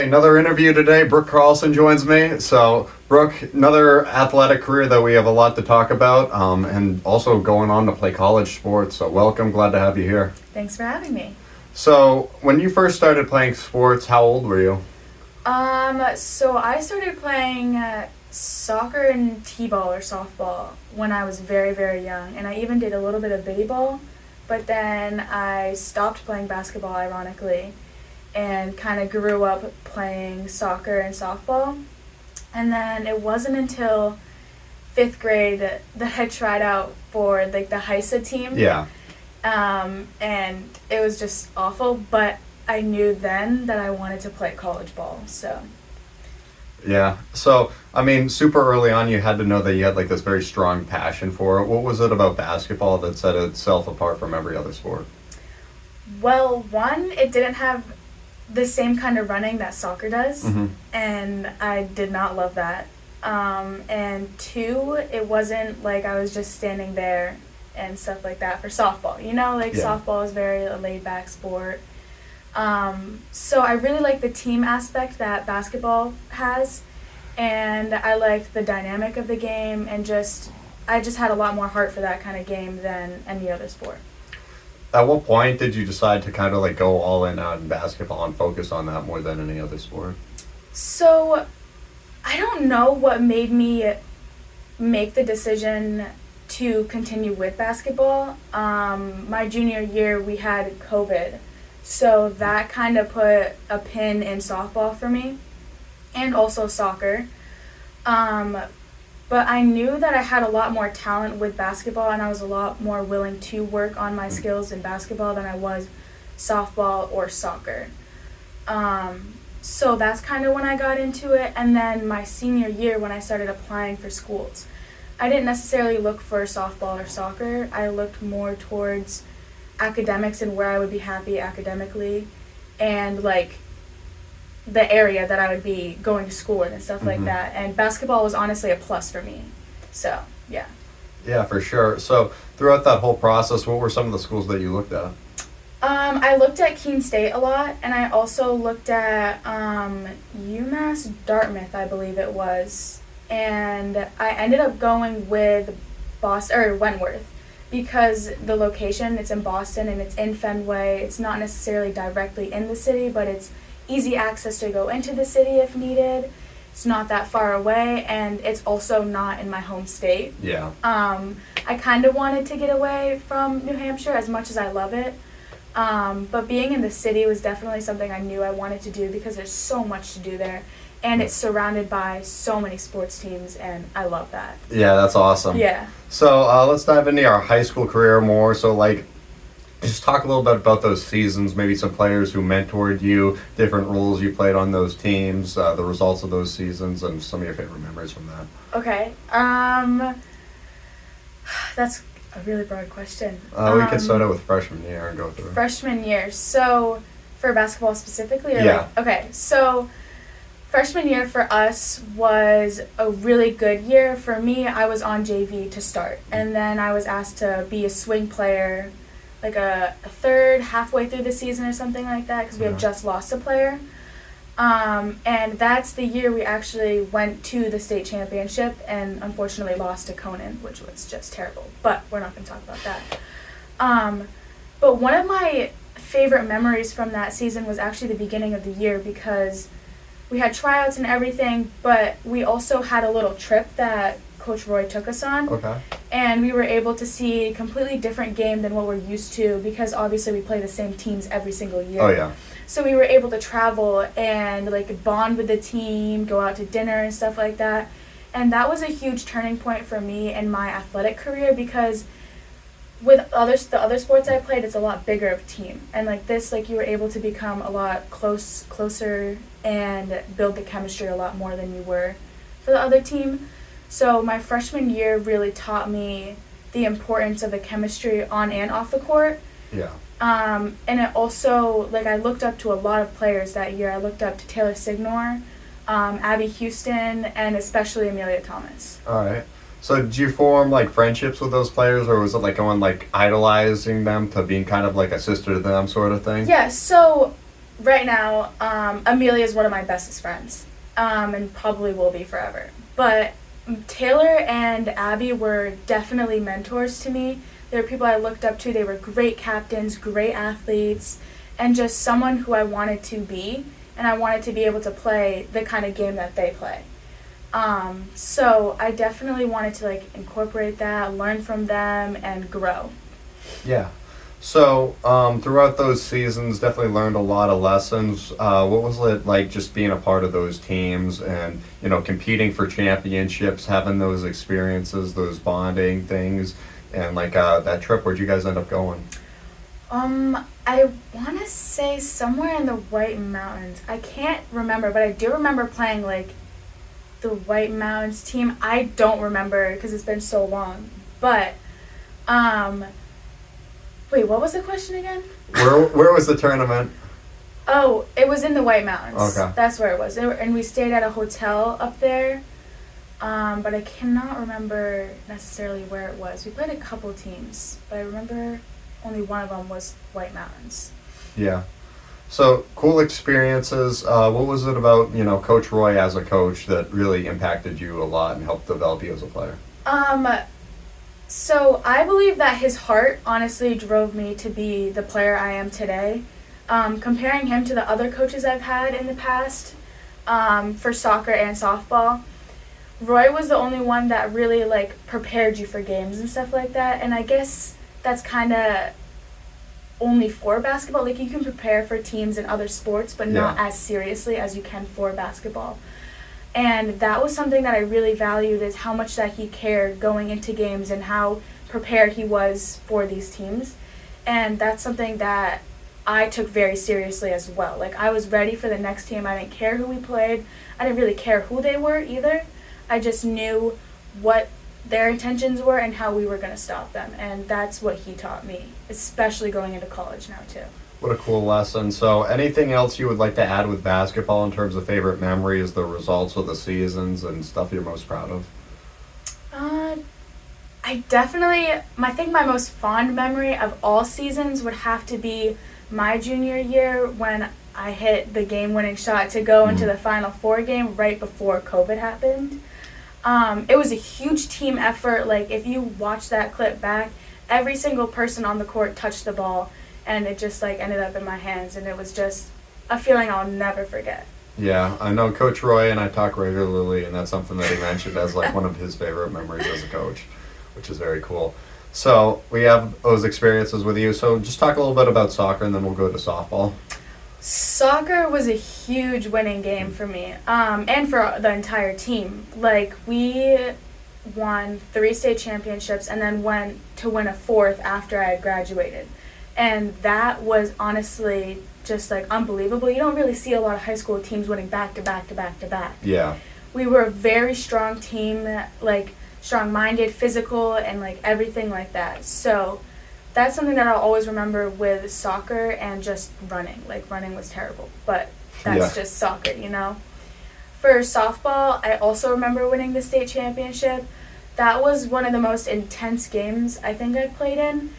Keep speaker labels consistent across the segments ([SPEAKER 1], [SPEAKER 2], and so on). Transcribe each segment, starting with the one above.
[SPEAKER 1] Another interview today. Brooke Carlson joins me. So, Brooke, another athletic career that we have a lot to talk about, and also going on to play college sports. So, welcome. Glad to have you here.
[SPEAKER 2] Thanks for having me.
[SPEAKER 1] So, when you first started playing sports, how old were you?
[SPEAKER 2] So I started playing soccer and t-ball or softball when I was very, very young, and I even did a little bit of bitty ball, but then I stopped playing basketball, ironically, and kind of grew up playing soccer and softball. And then it wasn't until 5th grade that I tried out for like the HISA team.
[SPEAKER 1] Yeah.
[SPEAKER 2] And it was just awful, but I knew then that I wanted to play college ball, so.
[SPEAKER 1] Yeah. So, I mean, super early on, you had to know that you had like this very strong passion for it. What was it about basketball that set itself apart from every other sport?
[SPEAKER 2] Well, one, it didn't have the same kind of running that soccer does,
[SPEAKER 1] Mm-hmm.
[SPEAKER 2] and I did not love that. And two, it wasn't like I was just standing there and stuff like that for softball. You know, like softball is very a laid-back sport. So I really like the team aspect that basketball has, and I like the dynamic of the game, and I just had a lot more heart for that kind of game than any other sport.
[SPEAKER 1] At what point did you decide to kind of like go all in on basketball and focus on that more than any other sport?
[SPEAKER 2] So I don't know what made me make the decision to continue with basketball. My junior year we had COVID. So that kind of put a pin in softball for me, and also soccer. But I knew that I had a lot more talent with basketball, and I was a lot more willing to work on my skills in basketball than I was softball or soccer. So that's kind of when I got into it. And then my senior year, when I started applying for schools, I didn't necessarily look for softball or soccer. I looked more towards academics and where I would be happy academically, and like the area that I would be going to school in and stuff like that. And basketball was honestly a plus for me. So, yeah.
[SPEAKER 1] Yeah, for sure. So throughout that whole process, what were some of the schools that you looked at?
[SPEAKER 2] I looked at Keene State a lot, and I also looked at UMass Dartmouth, I believe it was. And I ended up going with Wentworth, because the location, it's in Boston and it's in Fenway. It's not necessarily directly in the city, but it's easy access to go into the city if needed. It's not that far away, and it's also not in my home state.
[SPEAKER 1] Yeah.
[SPEAKER 2] I kind of wanted to get away from New Hampshire as much as I love it. But being in the city was definitely something I knew I wanted to do because there's so much to do there. And it's surrounded by so many sports teams, and I love that.
[SPEAKER 1] Yeah, that's awesome.
[SPEAKER 2] Yeah.
[SPEAKER 1] So let's dive into our high school career more. So, like, just talk a little bit about those seasons, maybe some players who mentored you, different roles you played on those teams, the results of those seasons, and some of your favorite memories from that.
[SPEAKER 2] Okay. That's a really broad question.
[SPEAKER 1] We could start out with freshman year and go through.
[SPEAKER 2] Freshman year. So, for basketball specifically? Or
[SPEAKER 1] Yeah.
[SPEAKER 2] Okay, so freshman year for us was a really good year. For me, I was on JV to start, and then I was asked to be a swing player like a third, halfway through the season or something like that, because we had just lost a player. And that's the year we actually went to the state championship and unfortunately lost to Conan, which was just terrible. But we're not going to talk about that. But one of my favorite memories from that season was actually the beginning of the year, because we had tryouts and everything, but we also had a little trip that Coach Roy took us on.
[SPEAKER 1] Okay.
[SPEAKER 2] And we were able to see a completely different game than what we're used to, because obviously we play the same teams every single year.
[SPEAKER 1] Oh, yeah.
[SPEAKER 2] So we were able to travel and like bond with the team, go out to dinner and stuff like that. And that was a huge turning point for me in my athletic career, because with the other sports I played, it's a lot bigger of a team. And like this, like you were able to become a lot closer and build the chemistry a lot more than you were for the other team. So my freshman year really taught me the importance of the chemistry on and off the court.
[SPEAKER 1] Yeah.
[SPEAKER 2] And it also, like, I looked up to a lot of players that year. I looked up to Taylor Signor, Abby Houston, and especially Amelia Thomas.
[SPEAKER 1] All right. So did you form, like, friendships with those players, or was it, like, going, like, idolizing them to being kind of like a sister to them sort of thing?
[SPEAKER 2] Yeah, so right now, Amelia is one of my bestest friends, and probably will be forever. But Taylor and Abby were definitely mentors to me. They were people I looked up to. They were great captains, great athletes, and just someone who I wanted to be, and I wanted to be able to play the kind of game that they play. So I definitely wanted to like incorporate that, learn from them, and grow.
[SPEAKER 1] Yeah. So throughout those seasons, definitely learned a lot of lessons. What was it like just being a part of those teams and competing for championships, having those experiences, those bonding things, and like that trip? Where'd you guys end up going?
[SPEAKER 2] I want to say somewhere in the White Mountains. I can't remember, but I do remember playing like the White Mountains team. I don't remember because it's been so long. But wait, what was the question again?
[SPEAKER 1] Where was the tournament?
[SPEAKER 2] Oh, it was in the White Mountains.
[SPEAKER 1] Okay.
[SPEAKER 2] That's where it was. And we stayed at a hotel up there. But I cannot remember necessarily where it was. We played a couple teams, but I remember only one of them was White Mountains.
[SPEAKER 1] Yeah. So cool experiences. What was it about Coach Roy as a coach that really impacted you a lot and helped develop you as a player?
[SPEAKER 2] So I believe that his heart honestly drove me to be the player I am today. Comparing him to the other coaches I've had in the past for soccer and softball, Roy was the only one that really like prepared you for games and stuff like that. And I guess that's kind of only for basketball. Like you can prepare for teams in other sports, but not as seriously as you can for basketball. And that was something that I really valued, is how much that he cared going into games and how prepared he was for these teams. And that's something that I took very seriously as well. Like I was ready for the next team. I didn't care who we played. I didn't really care who they were either. I just knew what their intentions were and how we were going to stop them. And that's what he taught me, especially going into college now too.
[SPEAKER 1] What a cool lesson. So anything else you would like to add with basketball in terms of favorite memories, the results of the seasons, and stuff you're most proud of?
[SPEAKER 2] I think my most fond memory of all seasons would have to be my junior year when I hit the game-winning shot to go into the Final Four game right before COVID happened. It was a huge team effort. Like, if you watch that clip back, every single person on the court touched the ball, and it just, like, ended up in my hands, and it was just a feeling I'll never forget.
[SPEAKER 1] Yeah, I know Coach Roy and I talk regularly, and that's something that he mentioned as, like, one of his favorite memories as a coach, which is very cool. So we have those experiences with you. So just talk a little bit about soccer, and then we'll go to softball.
[SPEAKER 2] Soccer was a huge winning game for me, and for the entire team. Like, we won 3 state championships and then went to win a 4th after I had graduated. And that was honestly just, like, unbelievable. You don't really see a lot of high school teams winning back to back to back to back.
[SPEAKER 1] Yeah.
[SPEAKER 2] We were a very strong team, like, strong-minded, physical, and, like, everything like that. So that's something that I'll always remember with soccer and just running. Like, running was terrible, but that's just soccer, you know? For softball, I also remember winning the state championship. That was one of the most intense games I think I played in,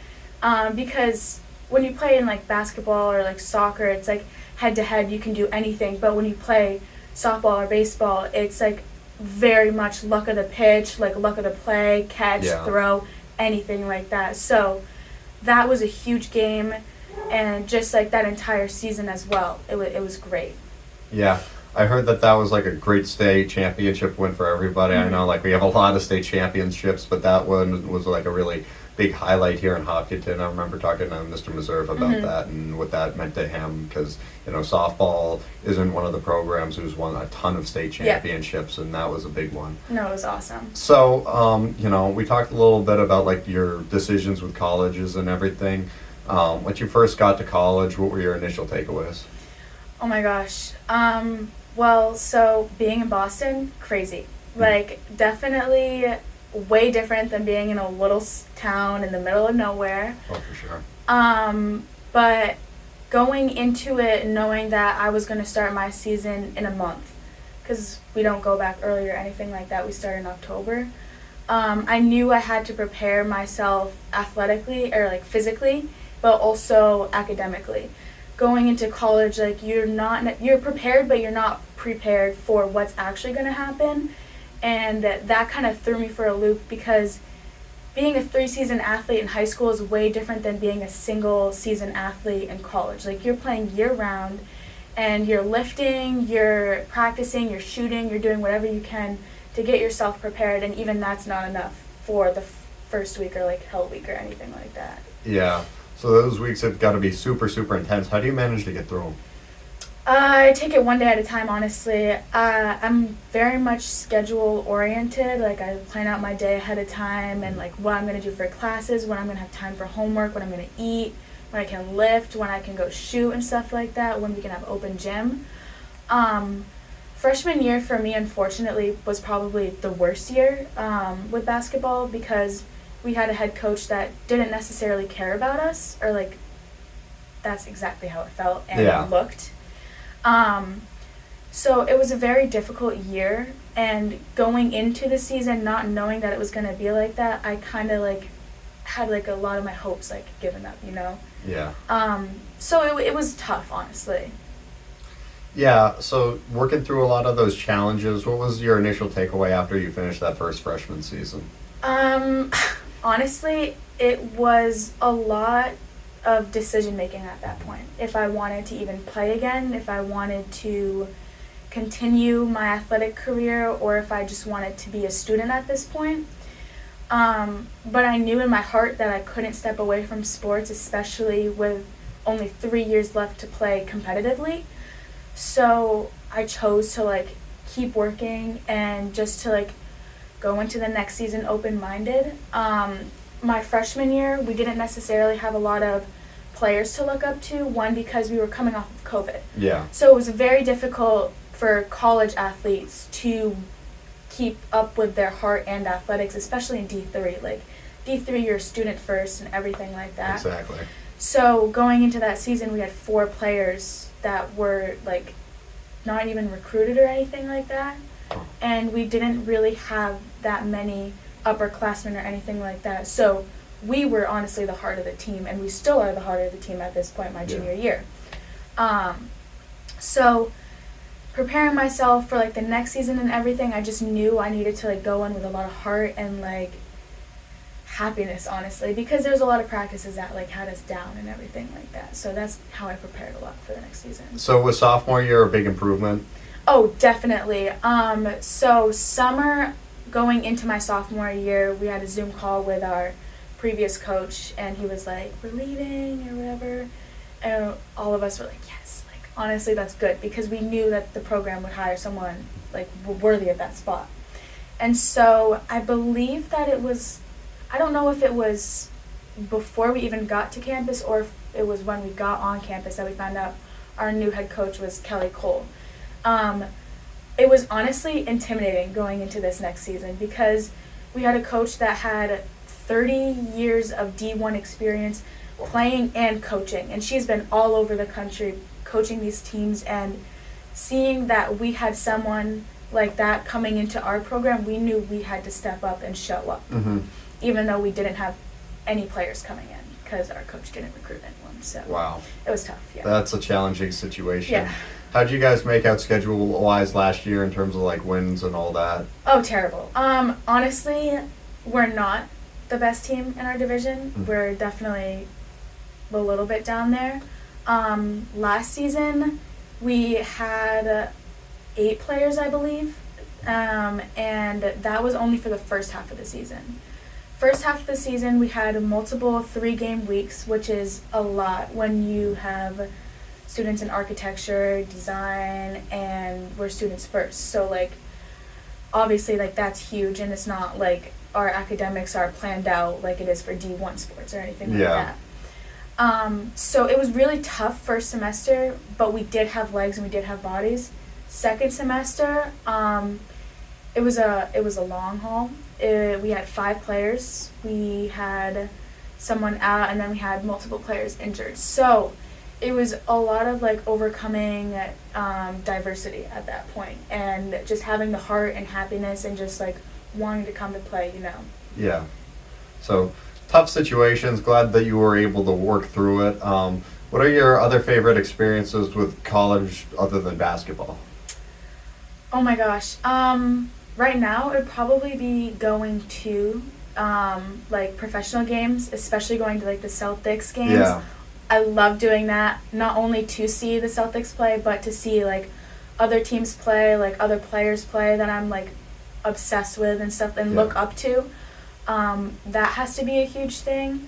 [SPEAKER 2] because when you play in, like, basketball or, like, soccer, it's, like, head-to-head, you can do anything. But when you play softball or baseball, it's, like, very much luck of the pitch, like, luck of the play, catch, throw, anything like that. So that was a huge game, and just like that entire season as well. It was great.
[SPEAKER 1] Yeah, I heard that was like a great state championship win for everybody. I know, like, we have a lot of state championships, but that one was like a really big highlight here in Hopkinton. I remember talking to Mr. Meserve about that and what that meant to him, because softball isn't one of the programs who's won a ton of state championships, and that was a big one.
[SPEAKER 2] No, it was awesome.
[SPEAKER 1] So, we talked a little bit about, like, your decisions with colleges and everything. When you first got to college, what were your initial takeaways?
[SPEAKER 2] Oh my gosh. Well, so being in Boston, crazy. Like, definitely way different than being in a little town in the middle of nowhere.
[SPEAKER 1] Oh, for sure.
[SPEAKER 2] But going into it knowing that I was going to start my season in a month, because we don't go back early or anything like that. We start in October. I knew I had to prepare myself athletically or, like, physically, but also academically. going into college, like you're prepared, but you're not prepared for what's actually going to happen, and that kind of threw me for a loop because being a 3-season athlete in high school is way different than being a single season athlete in college. Like you're playing year round, and you're lifting, you're practicing, you're shooting, you're doing whatever you can to get yourself prepared, and even that's not enough for the first week or like hell week or anything like that.
[SPEAKER 1] Yeah. So those weeks have got to be super, super intense. How do you manage to get through them?
[SPEAKER 2] I take it one day at a time, honestly. I'm very much schedule oriented. Like I plan out my day ahead of time and like what I'm going to do for classes, when I'm going to have time for homework, what I'm going to eat, when I can lift, when I can go shoot and stuff like that, when we can have open gym. Freshman year for me, unfortunately, was probably the worst year with basketball because we had a head coach that didn't necessarily care about us, or like that's exactly how it felt and it looked. So it was a very difficult year, and going into the season not knowing that it was going to be like that, I kind of like had like a lot of my hopes like given up, you know?
[SPEAKER 1] Yeah.
[SPEAKER 2] So it was tough, honestly.
[SPEAKER 1] Yeah, so working through a lot of those challenges, what was your initial takeaway after you finished that first freshman season?
[SPEAKER 2] Honestly, it was a lot of decision making at that point. If I wanted to even play again, if I wanted to continue my athletic career, or if I just wanted to be a student at this point. But I knew in my heart that I couldn't step away from sports, especially with only 3 years left to play competitively. So I chose to like keep working and just to like go into the next season open-minded. My freshman year, we didn't necessarily have a lot of players to look up to. One, because we were coming off of COVID.
[SPEAKER 1] Yeah.
[SPEAKER 2] So it was very difficult for college athletes to keep up with their heart and athletics, especially in D3. Like D3, you're a student first and everything like that.
[SPEAKER 1] Exactly.
[SPEAKER 2] So going into that season, we had 4 players that were like not even recruited or anything like that. And we didn't really have that many upperclassmen or anything like that. So we were honestly the heart of the team, and we still are the heart of the team at this point, my junior year. So preparing myself for like the next season and everything, I just knew I needed to like go in with a lot of heart and like happiness, honestly, because there's a lot of practices that like had us down and everything like that. So that's how I prepared a lot for the next season.
[SPEAKER 1] So was sophomore year a big improvement?
[SPEAKER 2] Oh, definitely. So summer going into my sophomore year, we had a Zoom call with our previous coach, and he was like, "We're leaving," or whatever. And all of us were like, "Yes." Like honestly, that's good because we knew that the program would hire someone like worthy of that spot. And so I believe that it was, I don't know if it was before we even got to campus or if it was when we got on campus that we found out our new head coach was Kelly Cole. It was honestly intimidating going into this next season because we had a coach that had 30 years of D1 experience playing and coaching, and she's been all over the country coaching these teams, and seeing that we had someone like that coming into our program, we knew we had to step up and show up, even though we didn't have any players coming in because our coach didn't recruit anyone. So
[SPEAKER 1] wow,
[SPEAKER 2] it was tough. Yeah,
[SPEAKER 1] that's a challenging situation.
[SPEAKER 2] Yeah.
[SPEAKER 1] How'd you guys make out schedule-wise last year in terms of like wins and all that?
[SPEAKER 2] Oh, terrible. Honestly, we're not the best team in our division. We're definitely a little bit down there. Last season, we had 8 players, I believe, and that was only for the first half of the season. First half of the season, we had multiple 3-game weeks, which is a lot when you have students in architecture, design, and we're students first. So, like, obviously, like, that's huge, and it's not like our academics are planned out like it is for D1 sports or anything like that. So it was really tough first semester, but we did have legs and we did have bodies. Second semester, it was a long haul. We had 5 players. We had someone out, and then we had multiple players injured. So it was a lot of like overcoming diversity at that point, and just having the heart and happiness and just like wanting to come to play, you know.
[SPEAKER 1] Yeah. So tough situations. Glad that you were able to work through it. What are your other favorite experiences with college other than basketball?
[SPEAKER 2] Oh my gosh. Right now it would probably be going to like professional games, especially going to like the Celtics games.
[SPEAKER 1] Yeah.
[SPEAKER 2] I love doing that, not only to see the Celtics play, but to see like other teams play, like other players play that I'm like obsessed with and stuff and
[SPEAKER 1] Yeah.
[SPEAKER 2] look up to. That has to be a huge thing.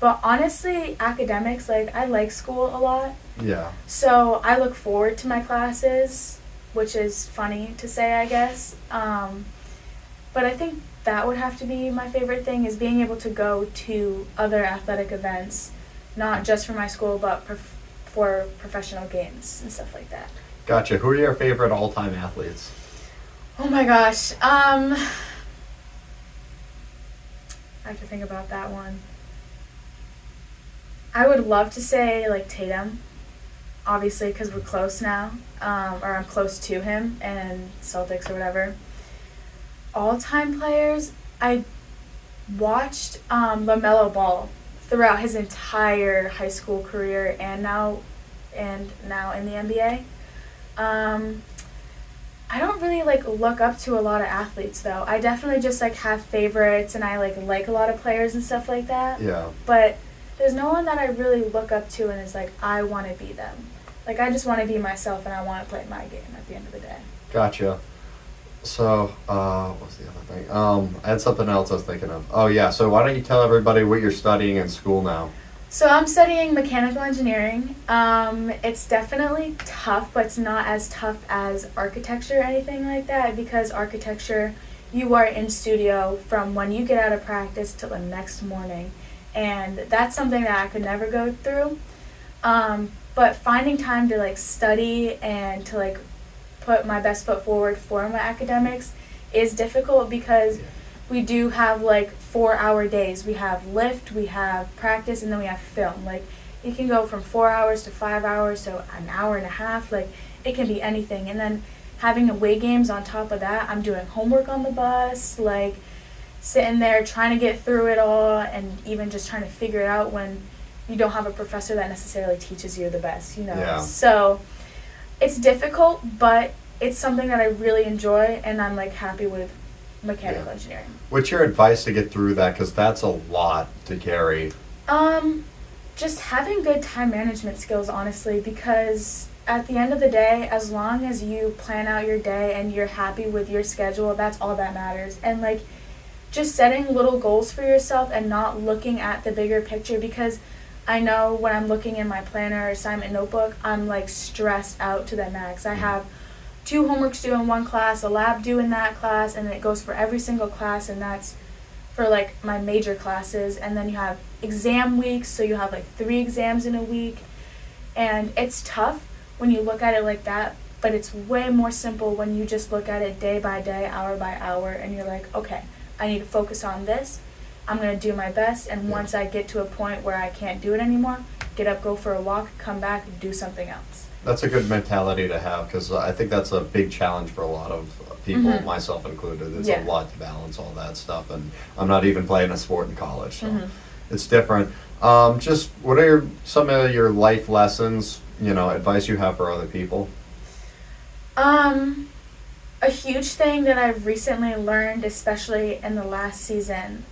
[SPEAKER 2] But honestly, academics, like I like school a lot.
[SPEAKER 1] Yeah.
[SPEAKER 2] So I look forward to my classes, which is funny to say, I guess. But I think that would have to be my favorite thing, is being able to go to other athletic events, not just for my school, but for professional games and stuff like that.
[SPEAKER 1] Gotcha. Who are your favorite all-time athletes?
[SPEAKER 2] Oh my gosh. I have to think about that one. I would love to say like Tatum, obviously because we're close now, or I'm close to him and Celtics or whatever. All-time players, I watched LaMelo Ball throughout his entire high school career and now in the NBA. I don't really like look up to a lot of athletes though. I definitely just like have favorites and I like a lot of players and stuff like that.
[SPEAKER 1] Yeah.
[SPEAKER 2] But there's no one that I really look up to and is like, I want to be them. Like, I just want to be myself and I want to play my game at the end of the day.
[SPEAKER 1] Gotcha. So, what's the other thing? I had something else I was thinking of. Oh, yeah. So why don't you tell everybody what you're studying in school now?
[SPEAKER 2] So I'm studying mechanical engineering. It's definitely tough, but it's not as tough as architecture or anything like that, because architecture, you are in studio from when you get out of practice till the next morning. And that's something that I could never go through. But finding time to like study and to like put my best foot forward for my academics is difficult, because we do have like 4-hour days. We have lift, we have practice, and then we have film. Like it can go from 4 hours to 5 hours to an hour and a half. Like it can be anything. And then having away games on top of that, I'm doing homework on the bus, like sitting there trying to get through it all, and even just trying to figure it out when you don't have a professor that necessarily teaches you the best, you know.
[SPEAKER 1] Yeah.
[SPEAKER 2] So it's difficult, but it's something that I really enjoy, and I'm like happy with mechanical engineering.
[SPEAKER 1] What's your advice to get through that? Because that's a lot to carry.
[SPEAKER 2] Just having good time management skills, honestly, because at the end of the day, as long as you plan out your day and you're happy with your schedule, that's all that matters. And like just setting little goals for yourself and not looking at the bigger picture, because I know when I'm looking in my planner or assignment notebook, I'm like stressed out to the max. I have 2 homeworks due in one class, a lab due in that class, and it goes for every single class, and that's for like my major classes. And then you have exam weeks, so you have like 3 exams in a week, and it's tough when you look at it like that, but it's way more simple when you just look at it day by day, hour by hour, and you're like, okay, I need to focus on this. I'm going to do my best, and once I get to a point where I can't do it anymore, get up, go for a walk, come back, do something else.
[SPEAKER 1] That's a good mentality to have, because I think that's a big challenge for a lot of people, myself included. It's a lot to balance all that stuff, and I'm not even playing a sport in college, so it's different. Just what are some of your life lessons, advice you have for other people?
[SPEAKER 2] A huge thing that I've recently learned, especially in the last season,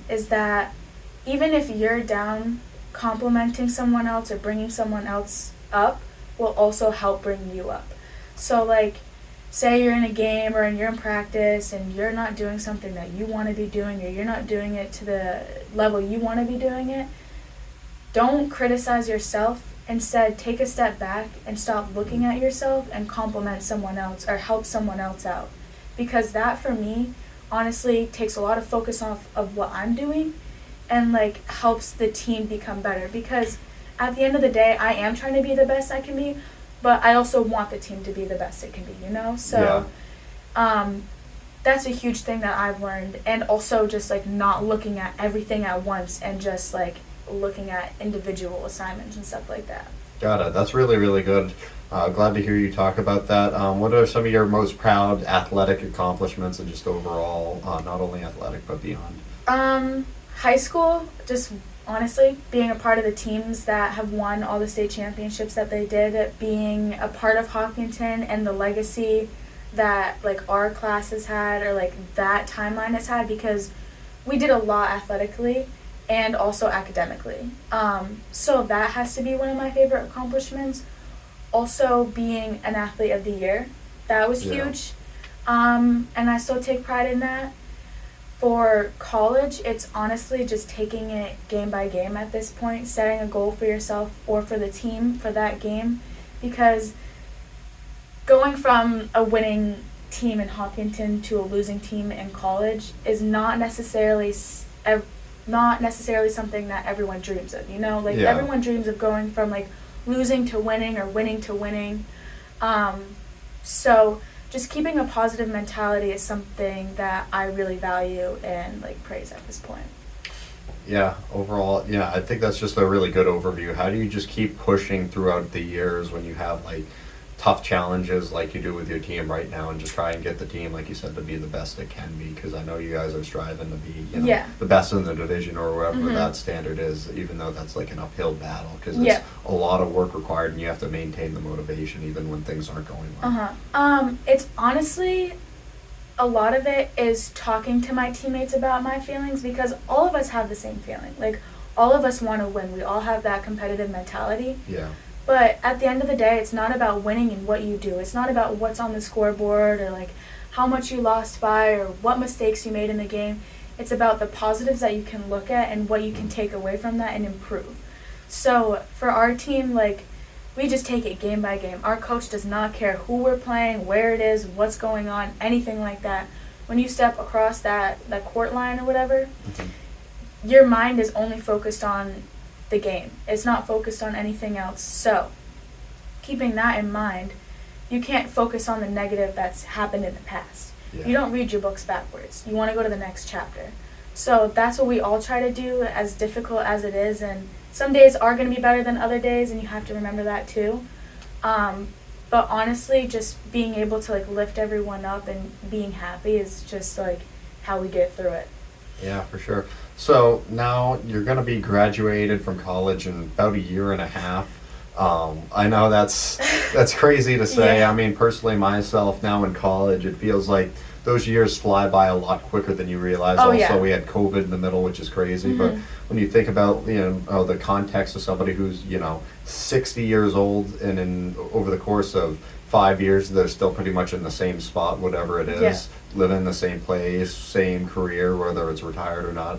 [SPEAKER 2] is that even if you're down, complimenting someone else or bringing someone else up will also help bring you up. So like, say you're in a game or you're in practice and you're not doing something that you want to be doing, or you're not doing it to the level you want to be doing it, don't criticize yourself. Instead, take a step back and stop looking at yourself and compliment someone else or help someone else out. Because that, for me, honestly, takes a lot of focus off of what I'm doing and, like, helps the team become better. Because at the end of the day, I am trying to be the best I can be, but I also want the team to be the best it can be, you know? So, that's a huge thing that I've learned. And also just, like, not looking at everything at once and just, like, looking at individual assignments and stuff like that.
[SPEAKER 1] Got it. That's really, really good. Glad to hear you talk about that. What are some of your most proud athletic accomplishments and just overall, not only athletic but beyond?
[SPEAKER 2] High school, just honestly, being a part of the teams that have won all the state championships that they did, being a part of Hopkinton and the legacy that like our class has had, or like that timeline has had, because we did a lot athletically and also academically. So that has to be one of my favorite accomplishments. Also, being an athlete of the year, that was huge. And I still take pride in that. For college, it's honestly just taking it game by game at this point, setting a goal for yourself or for the team for that game, because going from a winning team in Hopkinton to a losing team in college is not necessarily something that everyone dreams of, Like, everyone dreams of going from, like, losing to winning or winning to winning. So just keeping a positive mentality is something that I really value and like praise at this point.
[SPEAKER 1] Yeah, overall, I think that's just a really good overview. How do you just keep pushing throughout the years when you have like tough challenges like you do with your team right now, and just try and get the team, like you said, to be the best it can be? Because I know you guys are striving to be, the best in the division or wherever that standard is, even though that's like an uphill battle, because there's a lot of work required, and you have to maintain the motivation even when things aren't going well.
[SPEAKER 2] It's honestly, a lot of it is talking to my teammates about my feelings, because all of us have the same feeling. Like, all of us want to win. We all have that competitive mentality.
[SPEAKER 1] Yeah.
[SPEAKER 2] But at the end of the day, it's not about winning and what you do. It's not about what's on the scoreboard or like how much you lost by or what mistakes you made in the game. It's about the positives that you can look at and what you can take away from that and improve. So for our team, like, we just take it game by game. Our coach does not care who we're playing, where it is, what's going on, anything like that. When you step across that court line or whatever, your mind is only focused on the game. It's not focused on anything else. So keeping that in mind, you can't focus on the negative that's happened in the past. You don't read your books backwards. You want to go to the next chapter. So that's what we all try to do, as difficult as it is, and some days are going to be better than other days, and you have to remember that too. But honestly, just being able to like lift everyone up and being happy is just like how we get through it.
[SPEAKER 1] Yeah, for sure. So now you're going to be graduated from college in about a year and a half. I know that's crazy to say. I mean, personally, myself, now in college, it feels like those years fly by a lot quicker than you realize. We had COVID in the middle, which is crazy. But when you think about the context of somebody who's 60 years old, and over the course of 5 years they're still pretty much in the same spot, whatever it is, living in the same place, same career, whether it's retired or not.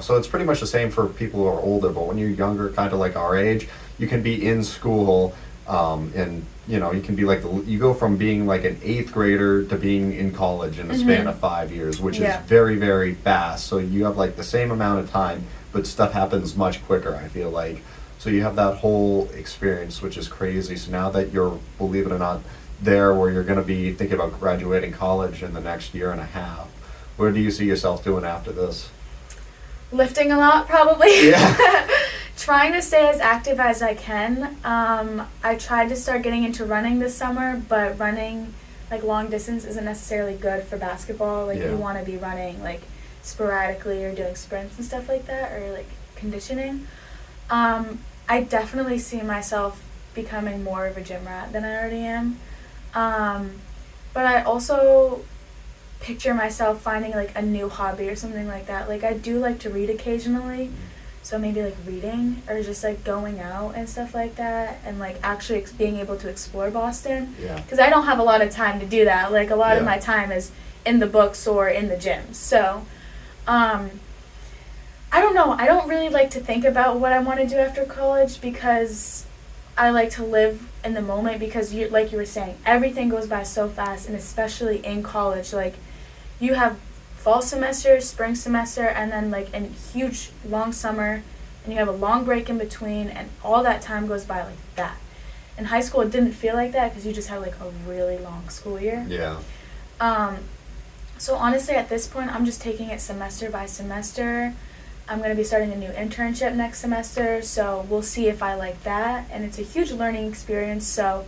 [SPEAKER 1] So it's pretty much the same for people who are older. But when you're younger, kind of like our age, you can be in school, and you can be like you go from being like an 8th grader to being in college in the span of 5 years, which is very, very fast. So you have like the same amount of time, but stuff happens much quicker, I feel like. So you have that whole experience, which is crazy. So now that you're, believe it or not, there where you're going to be thinking about graduating college in the next year and a half, where do you see yourself doing after this?
[SPEAKER 2] Lifting a lot, probably.
[SPEAKER 1] Yeah.
[SPEAKER 2] Trying to stay as active as I can. I tried to start getting into running this summer, but running like long distance isn't necessarily good for basketball. Like you want to be running like sporadically or doing sprints and stuff like that, or like conditioning. I definitely see myself becoming more of a gym rat than I already am. But I also picture myself finding like a new hobby or something like that. Like I do like to read occasionally. So maybe like reading or just like going out and stuff like that, and like actually being able to explore Boston. Because I don't have a lot of time to do that. Like a lot of my time is in the books or in the gym. So I don't know. I don't really like to think about what I want to do after college, because I like to live in the moment, because like you were saying, everything goes by so fast, and especially in college, like you have fall semester, spring semester, and then like a huge long summer, and you have a long break in between, and all that time goes by like that. In high school, it didn't feel like that, because you just had like a really long school year. So honestly, at this point, I'm just taking it semester by semester. I'm going to be starting a new internship next semester, so we'll see if I like that. And it's a huge learning experience, so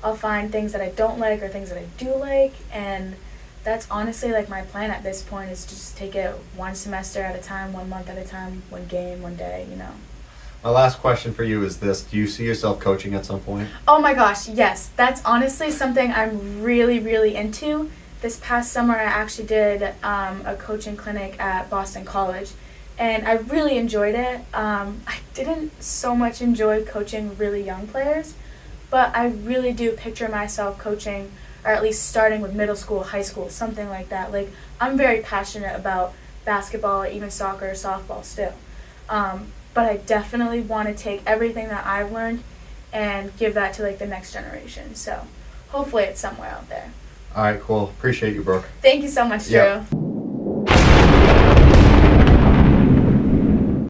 [SPEAKER 2] I'll find things that I don't like or things that I do like, and that's honestly like my plan at this point, is to just take it one semester at a time, 1 month at a time, one game, one day, you know.
[SPEAKER 1] My last question for you is this: do you see yourself coaching at some point?
[SPEAKER 2] Oh my gosh, yes. That's honestly something I'm really, really into. This past summer, I actually did a coaching clinic at Boston College, and I really enjoyed it. I didn't so much enjoy coaching really young players, but I really do picture myself coaching, or at least starting with middle school, high school, something like that. Like, I'm very passionate about basketball, even soccer, softball still. But I definitely want to take everything that I've learned and give that to like the next generation. So hopefully it's somewhere out there.
[SPEAKER 1] All right, cool. Appreciate you, Brooke.
[SPEAKER 2] Thank you so much, Drew.
[SPEAKER 1] Yep.